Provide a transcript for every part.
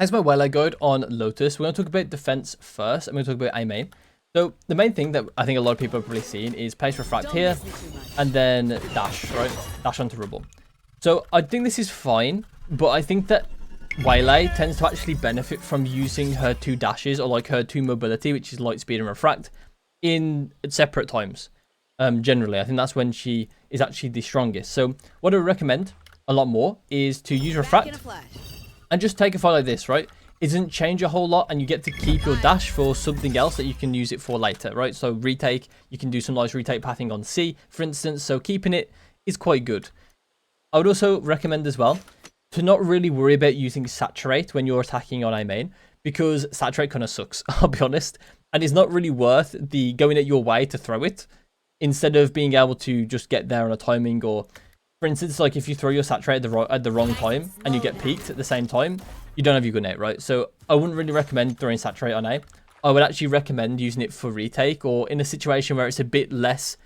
As my Waylay guide on Lotus, we're going to talk about defense first. I'm going to talk about A main. So the main thing that I think a lot of people have probably seen is place refract here and then dash, right? Dash onto rubble. So I think this is fine, but I think that Waylay tends to actually benefit from using her two dashes or like her two mobility, which is light speed and refract, in separate times. Generally, I think that's when she is actually the strongest. So what I would recommend a lot more is to use refract and just take a fight like this, right? It doesn't change a whole lot, and you get to keep your dash for something else that you can use it for later, right? So retake, you can do some nice retake pathing on C, for instance. So keeping it is quite good. I would also recommend as well to not really worry about using saturate when you're attacking on A main, because saturate kind of sucks, I'll be honest. And it's not really worth the going at your way to throw it, instead of being able to just get there on a timing. Or for instance, like if you throw your saturate at the wrong time and you get peaked at the same time, you don't have your gun out, right? So I wouldn't really recommend throwing saturate on A. I would actually recommend using it for retake, or in a situation where it's a bit less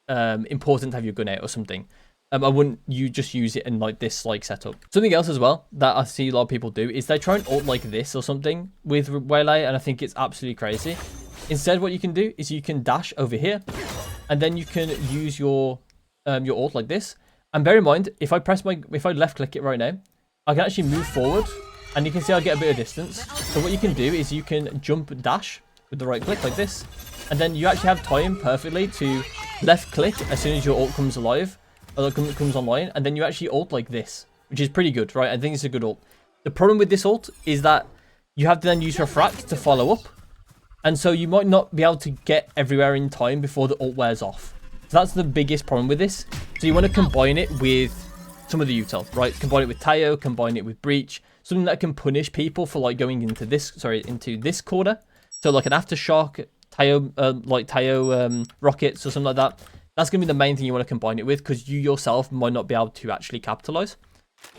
important to have your gun out or something. I wouldn't just use it in like this like setup. Something else as well that I see a lot of people do is they try and ult like this or something with Waylay, and I think it's absolutely crazy. Instead, what you can do is you can dash over here, and then you can use your ult like this. And bear in mind, if I left click it right now, I can actually move forward, and you can see I get a bit of distance. So what you can do is you can jump dash with the right click like this, and then you actually have time perfectly to left click as soon as your ult comes alive, or comes online, and then you actually ult like this, which is pretty good, right? I think it's a good ult. The problem with this ult is that you have to then use refract to follow up, and so you might not be able to get everywhere in time before the ult wears off. So that's the biggest problem with this. So you want to combine it with some of the util, right? Combine it with Tayo, combine it with Breach, something that can punish people for like going into this corner. So like an aftershock, Tayo rockets or something like that. That's going to be the main thing you want to combine it with, because you yourself might not be able to actually capitalize.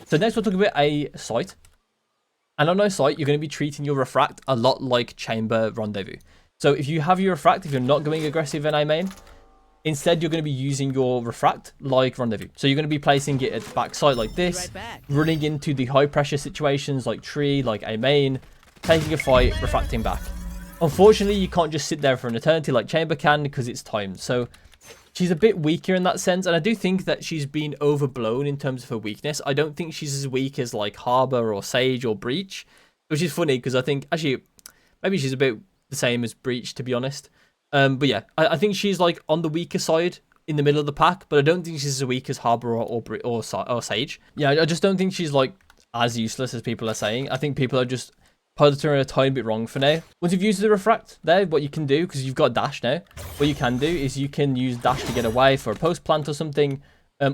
So next we'll talk about a site. And on our site, you're going to be treating your refract a lot like chamber rendezvous. So if you have your refract, if you're not going aggressive in A main, instead you're going to be using your refract like rendezvous. So you're going to be placing it at the back side like this, running into the high pressure situations like tree, like A main, taking a fight, refracting back. Unfortunately, you can't just sit there for an eternity like chamber can, because it's timed. So she's a bit weaker in that sense, and I do think that she's been overblown in terms of her weakness. I don't think she's as weak as like Harbor or Sage or Breach, which is funny because I think actually maybe she's a bit the same as Breach, to be honest. But yeah, I think she's like on the weaker side in the middle of the pack, but I don't think she's as weak as Harbor or Sage. Yeah, I just don't think she's like as useless as people are saying. I think people are just putting her a tiny bit wrong for now. Once you've used the refract there, what you can do, because you've got dash now, what you can do is you can use dash to get away for a post plant or something,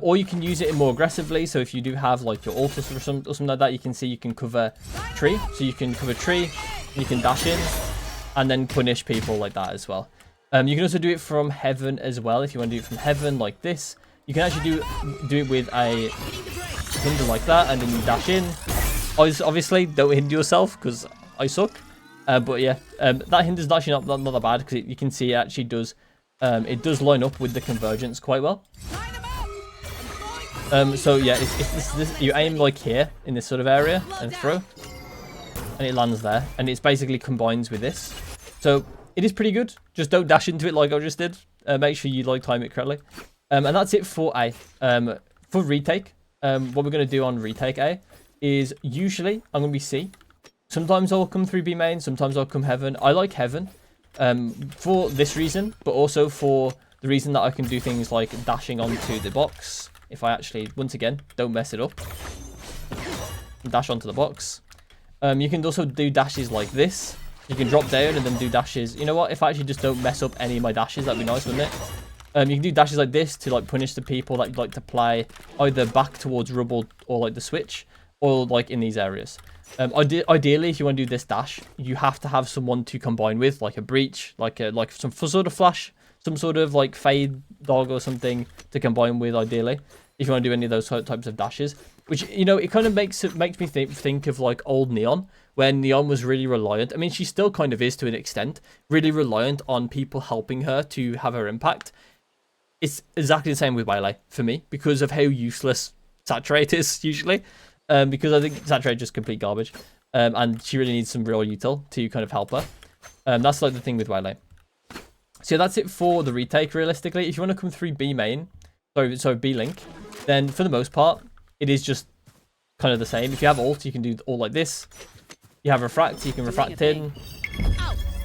or you can use it more aggressively. So if you do have like your ultus or something like that, you can see you can cover tree. So you can cover tree, you can dash in, and then punish people like that as well. You can also do it from heaven as well. If you want to do it from heaven like this, you can actually do it with a hinder like that, and then you dash in. Obviously, don't hinder yourself because I suck. But yeah, that hinder's actually not that bad, because you can see it actually does. It does line up with the convergence quite well. So yeah, it's you aim like here in this sort of area and throw, and it lands there, and it's basically combines with this. So it is pretty good. Just don't dash into it like I just did. Make sure you like time it correctly. And that's it for A. For retake, what we're going to do on retake A is usually I'm going to be C. Sometimes I'll come through B main, sometimes I'll come heaven. I like heaven for this reason, but also for the reason that I can do things like dashing onto the box. If I actually, once again, don't mess it up. Dash onto the box. You can also do dashes like this. You can drop down and then do dashes. You know what? If I actually just don't mess up any of my dashes, that'd be nice, wouldn't it? You can do dashes like this to like punish the people that you'd like to play either back towards rubble or like the switch, or like in these areas. Ideally, if you want to do this dash, you have to have someone to combine with, like a Breach, like some sort of flash, some sort of like fade dog or something to combine with, ideally, if you want to do any of those types of dashes. Which, you know, it kind of makes me think of like old Neon, when Neon was really reliant. I mean, she still kind of is to an extent, really reliant on people helping her to have her impact. It's exactly the same with Waylay for me, because of how useless Saturate is usually. Because I think Saturate is just complete garbage. and she really needs some real util to kind of help her. That's like the thing with Waylay. So that's it for the retake, realistically. If you want to come through B main, so B link, then for the most part, it is just kind of the same. If you have ult, you can do all like this. You have refract, you can refract in.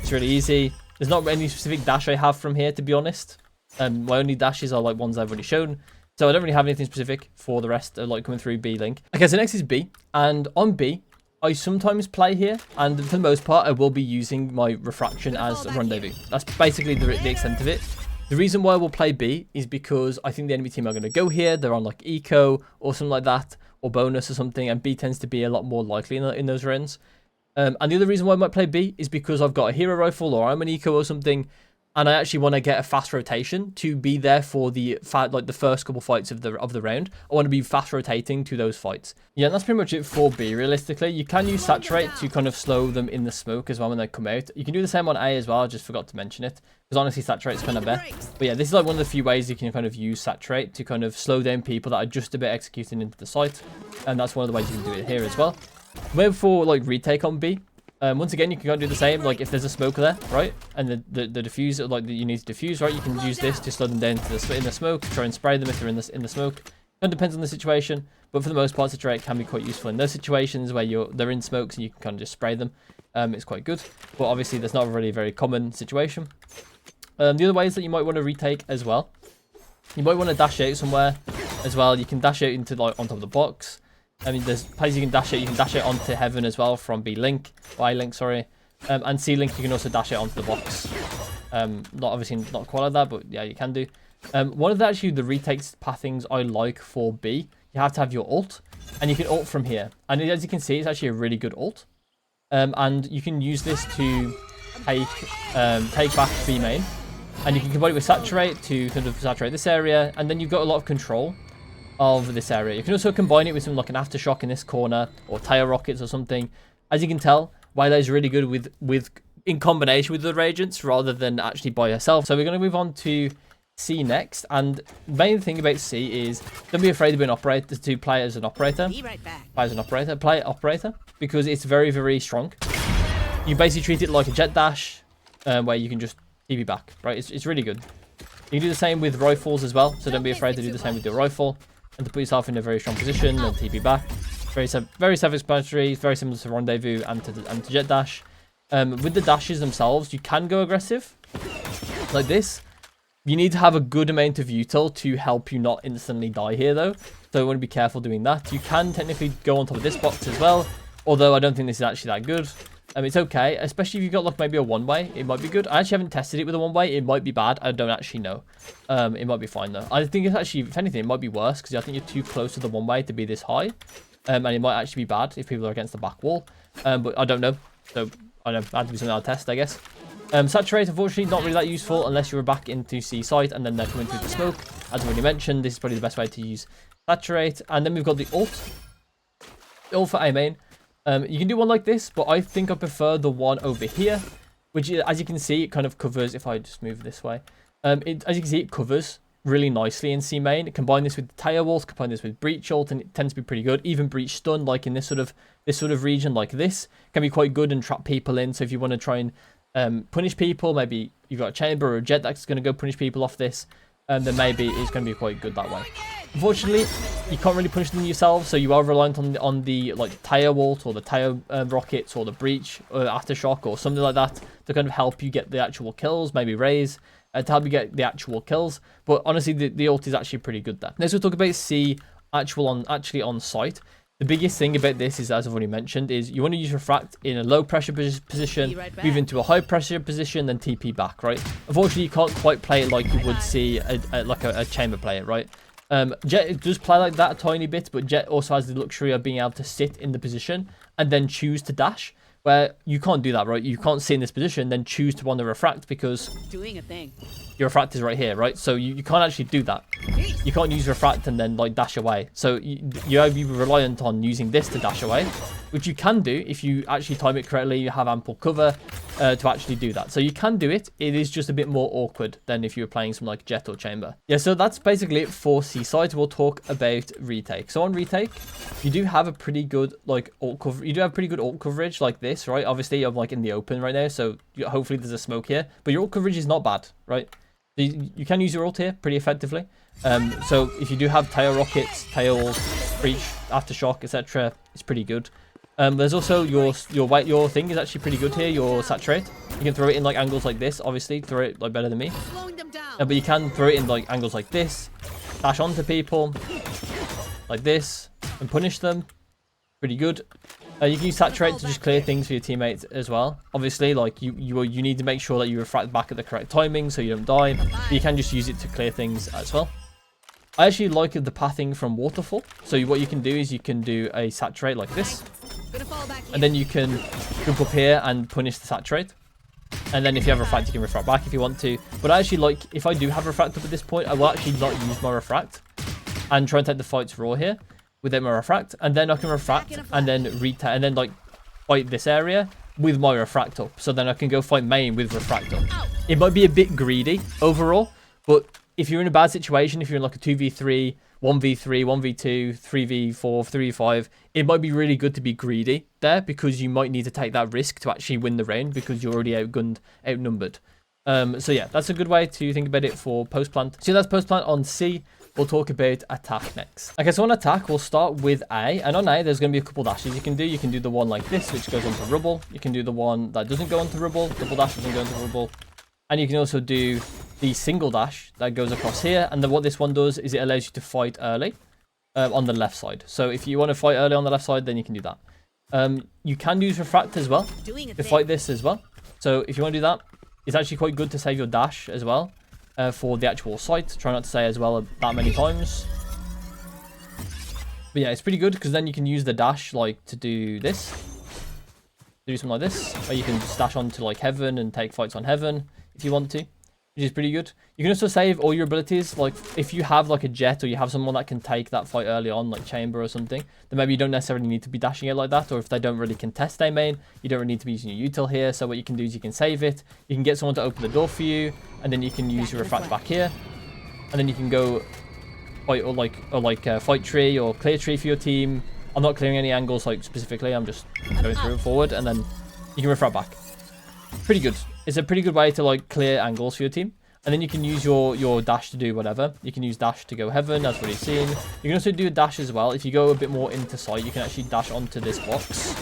It's really easy. There's not any specific dash I have from here, to be honest. My only dashes are like ones I've already shown. So I don't really have anything specific for the rest of like coming through B link. Okay, so next is B. And on B, I sometimes play here, and for the most part, I will be using my refraction as a rendezvous. That's basically the extent of it. The reason why I will play B is because I think the enemy team are going to go here. They're on like eco or something like that, or bonus or something, and B tends to be a lot more likely in those rounds. And the other reason why I might play B is because I've got a hero rifle or I'm an eco or something, and I actually want to get a fast rotation to be there for the first couple fights of the round. I want to be fast rotating to those fights. Yeah, and that's pretty much it for B, realistically. You can use saturate to kind of slow them in the smoke as well when they come out. You can do the same on A as well. I just forgot to mention it, because honestly saturate's kind of bad. But yeah, this is like one of the few ways you can kind of use saturate to kind of slow down people that are just a bit executing into the site, and that's one of the ways you can do it here as well. Maybe for like retake on B, once again, you can go and do the same. Like if there's a smoke there, right, and the diffuser, like you need to diffuse, right, you can use this to slow them down in the smoke, try and spray them if they're in the smoke. It depends on the situation, but for the most part, saturate can be quite useful in those situations where they're in smokes and you can kind of just spray them. It's quite good, but obviously that's not really a very common situation. The other ways that you might want to retake as well, you might want to dash out somewhere as well. You can dash out into like on top of the box. I mean, there's places you can dash it. You can dash it onto heaven as well from B link, or I link, sorry, and C link. You can also dash it onto the box. Not quite like that, but yeah, you can do. One of the retake pathings I like for B, you have to have your ult, and you can ult from here. And as you can see, it's actually a really good ult, and you can use this to take back B main, and you can combine it with saturate to kind of saturate this area, and then you've got a lot of control of this area. You can also combine it with something like an aftershock in this corner, or tire rockets or something. As you can tell, Waylay is really good in combination with other agents rather than actually by herself. So we're going to move on to C next, and the main thing about C is don't be afraid to be an operator, to play as an operator. Play operator, because it's very, very strong. You basically treat it like a jet dash, where you can just TP back, right? It's really good. You can do the same with rifles as well, so don't be afraid to do the same with your rifle and to put yourself in a very strong position and TP back. Very self-explanatory, very similar to rendezvous and to jet dash. With the dashes themselves, you can go aggressive like this. You need to have a good amount of util to help you not instantly die here, though. So you want to be careful doing that. You can technically go on top of this box as well, although I don't think this is actually that good. It's okay, especially if you've got like maybe a one-way, it might be good. I actually haven't tested it with a one-way. It might be bad. I don't actually know. It might be fine though. I think it's actually, if anything, it might be worse because I think you're too close to the one-way to be this high. And it might actually be bad if people are against the back wall. But I don't know. So I don't know. That had to be something I'll test, I guess. Saturate, unfortunately, not really that useful unless you're back into C site and then they're coming through the smoke. As I already mentioned, this is probably the best way to use saturate. And then we've got the ult. The ult for A main. You can do one like this, but I think I prefer the one over here, which, as you can see, it kind of covers. If I just move this way, as you can see, it covers really nicely in C main. Combine this with the Tail ult, combine this with breach ult, and it tends to be pretty good. Even breach stun, like in this sort of region, like this, can be quite good and trap people in. So if you want to try and punish people, maybe you've got a chamber or a jet that's going to go punish people off this, then maybe it's going to be quite good that way. Unfortunately, you can't really punish them yourself, so you are reliant on the like tire ult or the tire rockets or the breach or aftershock or something like that to kind of help you get the actual kills. Maybe raise to help you get the actual kills. But honestly, the ult is actually pretty good there. Next, we'll talk about C actually on site. The biggest thing about this is, as I've already mentioned, is you want to use refract in a low pressure position, move into a high pressure position, then TP back, right? Unfortunately, you can't quite play it like you would see a chamber play it, right? Jet does play like that a tiny bit, but Jet also has the luxury of being able to sit in the position and then choose to dash, where you can't do that, right? You can't sit in this position, then choose to want to refract because your refract is right here, right? So you can't actually do that. You can't use refract and then like dash away. So you're reliant on using this to dash away, which you can do if you actually time it correctly. You have ample cover to actually do that. So you can do it. It is just a bit more awkward than if you were playing some like jet or chamber. Yeah, so that's basically it for seaside. We'll talk about retake. So on retake, you do have a pretty good like ult cover. You do have pretty good ult coverage like this, right? Obviously, I'm like in the open right now, so hopefully there's a smoke here. But your ult coverage is not bad, right? You can use your ult here pretty effectively. So if you do have tail rockets, tails, breach, aftershock, etc., it's pretty good. There's also your thing is actually pretty good here. Your saturate, you can throw it in like angles like this. Obviously, throw it like better than me. But you can throw it in like angles like this, dash onto people like this, and punish them. Pretty good. You can use saturate to just clear things for your teammates as well. Obviously, like you need to make sure that you refract back at the correct timing so you don't die. But you can just use it to clear things as well. I actually like the pathing from waterfall. So what you can do is you can do a saturate like this, and then you can jump up here and punish the saturate. And then if you have refract, you can refract back if you want to. But I actually like, if I do have refract up at this point, I will actually not use my refract and try and take the fights raw here without my refract, and then I can refract and then retake and then like fight this area with my refract up. So then I can go fight main with refract up. It might be a bit greedy overall, but if you're in a bad situation, if you're in like a 2v3, 1v3, 1v2, 3v4, 3v5, it might be really good to be greedy there because you might need to take that risk to actually win the round because you're already outgunned, outnumbered. So yeah, that's a good way to think about it for post plant. So that's post plant on C. We'll talk about attack next. Okay, so on attack, we'll start with A. And on A, there's going to be a couple dashes you can do. You can do the one like this, which goes onto rubble. You can do the one that doesn't go onto rubble. Double dash doesn't go into rubble. And you can also do the single dash that goes across here. And then what this one does is it allows you to fight early on the left side. So if you want to fight early on the left side, then you can do that. You can use refract as well to fight this as well. So if you want to do that, it's actually quite good to save your dash as well. For the actual site. Try not to say as well that many times. But yeah, it's pretty good because then you can use the dash like to do this. Do something like this. Or you can dash onto like heaven and take fights on heaven if you want to. Which is pretty good. You can also save all your abilities. Like if you have like a jet or you have someone that can take that fight early on, like chamber or something, then maybe you don't necessarily need to be dashing it like that. Or if they don't really contest their main, you don't really need to be using your util here. So what you can do is you can save it. You can get someone to open the door for you, and then you can use your refract back here, and then you can go fight or fight tree or clear tree for your team. I'm not clearing any angles like specifically. I'm just going through it forward, and then you can refract back. Pretty good. It's a pretty good way to like clear angles for your team. And then you can use your dash to do whatever. You can use dash to go heaven, as what you've seen. You can also do a dash as well. If you go a bit more into sight, you can actually dash onto this box.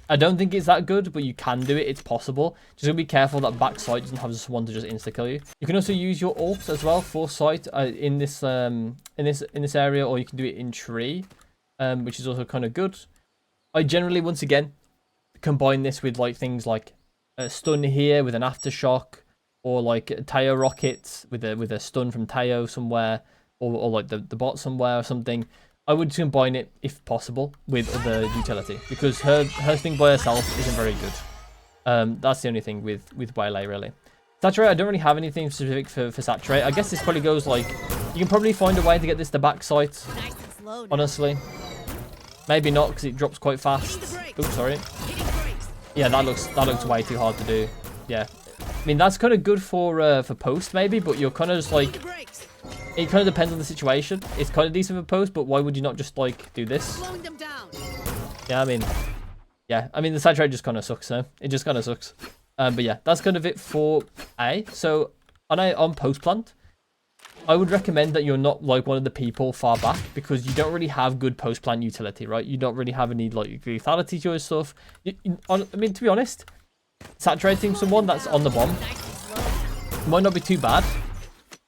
I don't think it's that good, but you can do it. It's possible. Just gotta be careful that back sight doesn't have someone to just insta-kill you. You can also use your ult as well for sight in this area, or you can do it in tree, which is also kind of good. I generally, once again, combine this with like things like a stun here with an aftershock, or like Tayo rockets with a stun from Tayo somewhere, or like the bot somewhere or something. I would combine it if possible with other utility because her thing by herself isn't very good. That's the only thing with Waylay really. Saturate, I don't really have anything specific for saturate. I guess this probably goes like, you can probably find a way to get this to back sight. Honestly, maybe not because it drops quite fast. Oops, sorry. Yeah, that looks way too hard to do. Yeah. I mean, that's kind of good for post maybe, but you're kind of just like, it kind of depends on the situation. It's kind of decent for post, but why would you not just like do this? Yeah, I mean, the saturate just kind of sucks, so it just kind of sucks. But yeah, that's kind of it for A. So on post plant, I would recommend that you're not like one of the people far back because you don't really have good post plant utility, right? You don't really have any like lethality to your stuff. I mean, to be honest, saturating someone that's on the bomb might not be too bad,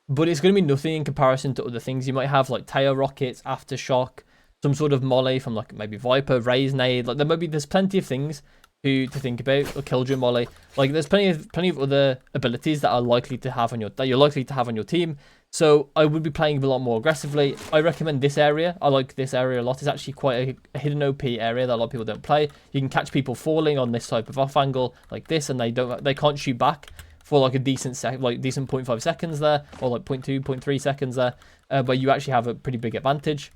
but it's going to be nothing in comparison to other things you might have, like tail rockets, aftershock, some sort of molly from like maybe Viper, raise nade. Like there's plenty of things to think about, or killjoy molly. Like there's plenty of other abilities that you're likely to have on your team. So I would be playing a lot more aggressively. I recommend this area. I like this area a lot. It's actually quite a hidden OP area that a lot of people don't play. You can catch people falling on this type of off angle like this, and they can't shoot back for like a decent 0.5 seconds there, or like 0.2, 0.3 seconds there, but you actually have a pretty big advantage.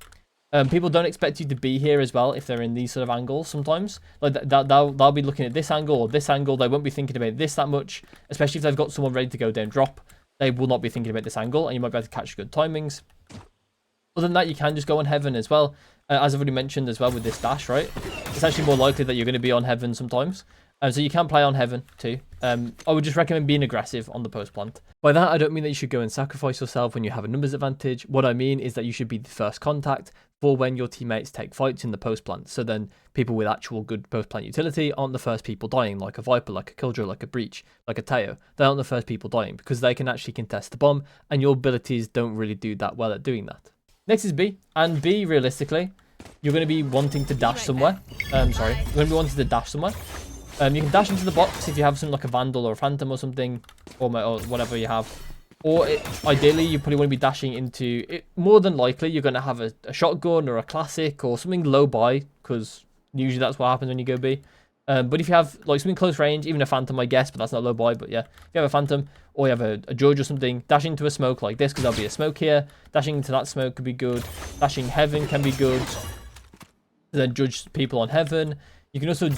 People don't expect you to be here as well if they're in these sort of angles sometimes. Like they'll be looking at this angle or this angle. They won't be thinking about this that much, especially if they've got someone ready to go down drop. They will not be thinking about this angle, and you might be able to catch good timings. Other than that, you can just go on heaven as well. As I've already mentioned as well with this dash, right? It's actually more likely that you're going to be on heaven sometimes. So you can play on heaven too. I would just recommend being aggressive on the post plant. By that, I don't mean that you should go and sacrifice yourself when you have a numbers advantage. What I mean is that you should be the first contact for when your teammates take fights in the post plant. So then people with actual good post plant utility aren't the first people dying, like a Viper, like a Killjoy, like a Breach, like a Teo. They aren't the first people dying because they can actually contest the bomb, and your abilities don't really do that well at doing that. Next is B, and B, realistically, you're going to be wanting to dash somewhere. You're going to be wanting to dash somewhere. You can dash into the box if you have something like a Vandal or a Phantom or something, or whatever you have. Or ideally, you probably want to be dashing into it. More than likely, you're going to have a shotgun or a classic or something low by, because usually that's what happens when you go B. But if you have like something close range, even a Phantom, I guess, but that's not low by. But yeah, if you have a Phantom or you have a Judge or something, dash into a smoke like this because there'll be a smoke here. Dashing into that smoke could be good. Dashing heaven can be good. Then judge people on heaven. You can also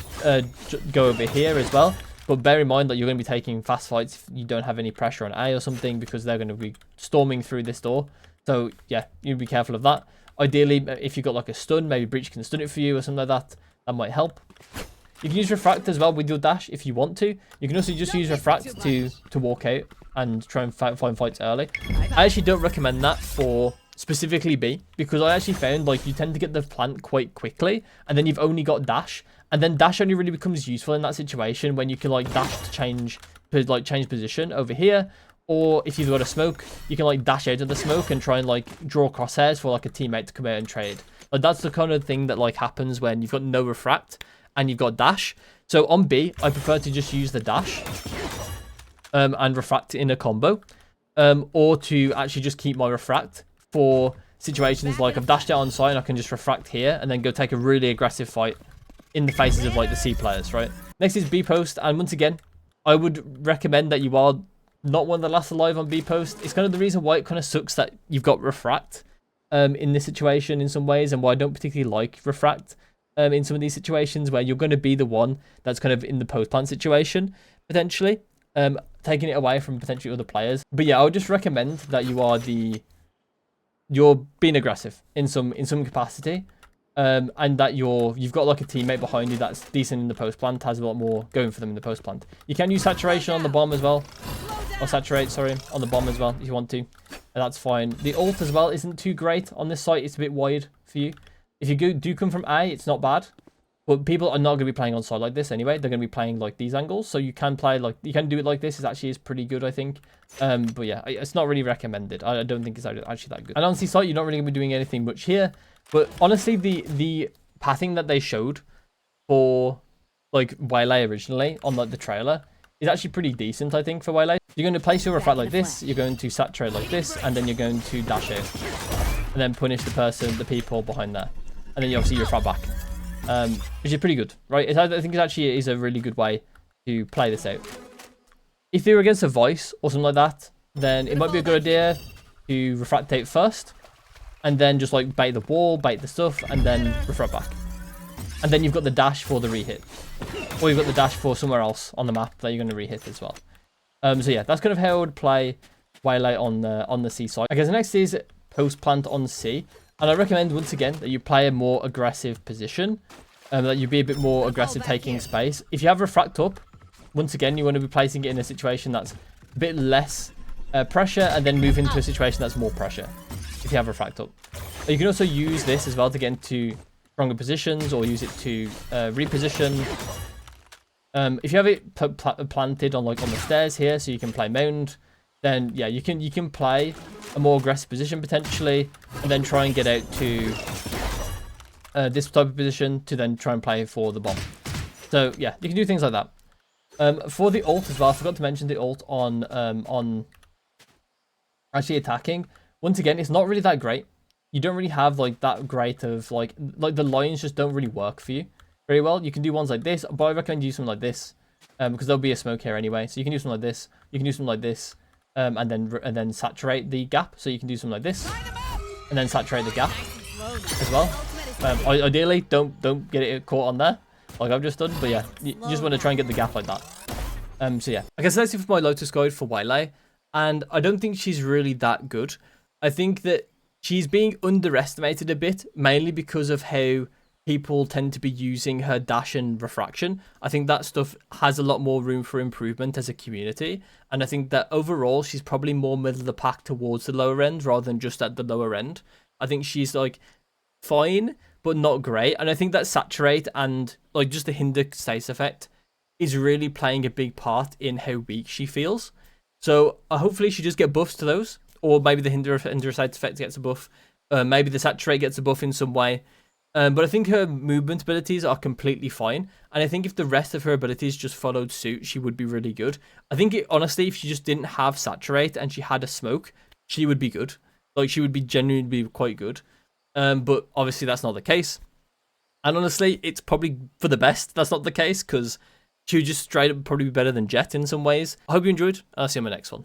go over here as well. But bear in mind that you're going to be taking fast fights if you don't have any pressure on A or something, because they're going to be storming through this door. So yeah, you'd be careful of that. Ideally, if you've got like a stun, maybe Breach can stun it for you or something like that. That might help. You can use Refract as well with your dash if you want to. You can also just use Refract to walk out and try and find fights early. I actually don't recommend that for specifically B, because I actually found like you tend to get the plant quite quickly, and then you've only got dash. And then dash only really becomes useful in that situation when you can like dash to change position over here, or if you've got a smoke, you can like dash out of the smoke and try and like draw crosshairs for like a teammate to come out and trade. Like that's the kind of thing that like happens when you've got no refract and you've got dash. So on B, I prefer to just use the dash and refract in a combo, or to actually just keep my refract for situations like I've dashed out on site and I can just refract here and then go take a really aggressive fight in the faces of like the C players, right? Next is B post, and once again, I would recommend that you are not one of the last alive on B post. It's kind of the reason why it kind of sucks that you've got refract in this situation in some ways, and why I don't particularly like refract in some of these situations where you're going to be the one that's kind of in the post plant situation potentially, taking it away from potentially other players. But yeah, I would just recommend that you're being aggressive in some capacity. And that you've got like a teammate behind you that's decent in the post plant, has a lot more going for them in the post plant. You can use saturation on the bomb as well, or saturate, sorry, on the bomb as well if you want to, and that's fine. The ult as well isn't too great on this site. It's a bit wide for you. If you do come from A, it's not bad, but people are not going to be playing on side like this anyway. They're going to be playing like these angles, so you can play like you can do it like this. It actually is pretty good, I think. But yeah, it's not really recommended. I don't think it's actually that good. And on C site, you're not really going to be doing anything much here. But honestly, the pathing that they showed for like Waylay originally on like the trailer is actually pretty decent, I think, for Waylay. You're going to place your refract like this, you're going to saturate like this, and then you're going to dash out, and then punish the people behind there, and then you obviously refract back, which is pretty good, right? I think it actually is a really good way to play this out. If you're against a Vice or something like that, then it might be a good idea to refract out first, and then just like bait the wall, bait the stuff, and then refract back. And then you've got the dash for the rehit. Or you've got the dash for somewhere else on the map that you're going to rehit as well. So yeah, that's kind of how I would play Waylay on the C side. Okay, so next is post plant on C. And I recommend, once again, that you play a more aggressive position. That you be a bit more aggressive taking space. If you have refract up, once again, you want to be placing it in a situation that's a bit less pressure, and then move into a situation that's more pressure if you have refract up. You can also use this as well to get into stronger positions, or use it to reposition. If you have it planted on like on the stairs here, so you can play mound, then yeah, you can play a more aggressive position potentially, and then try and get out to this type of position to then try and play for the bomb. So yeah, you can do things like that. For the ult as well, I forgot to mention the ult on actually attacking. Once again, it's not really that great. You don't really have like that great of like the lines just don't really work for you very well. You can do ones like this, but I recommend you something like this, because there'll be a smoke here anyway. So you can do something like this. You can do something like this, and then saturate the gap. So you can do something like this, and then saturate the gap. as well. Ideally, don't get it caught on there, like I've just done. But yeah, you just want to try and get the gap like that. So yeah, I guess that's it for my Lotus guide for Waylay. And I don't think she's really that good. I think that she's being underestimated a bit, mainly because of how people tend to be using her dash and refraction. I think that stuff has a lot more room for improvement as a community. And I think that overall, she's probably more middle of the pack towards the lower end rather than just at the lower end. I think she's like fine, but not great. And I think that saturate and like just the hinder status effect is really playing a big part in how weak she feels. So hopefully she just get buffs to those, or maybe the hinder status effect gets a buff. Maybe the saturate gets a buff in some way. But I think her movement abilities are completely fine. And I think if the rest of her abilities just followed suit, she would be really good. I think, honestly, if she just didn't have saturate and she had a smoke, she would be good. Like, she would be genuinely quite good. But obviously that's not the case. And honestly, it's probably for the best that's not the case, because she would just straight up probably be better than Jet in some ways. I hope you enjoyed. I'll see you in my next one.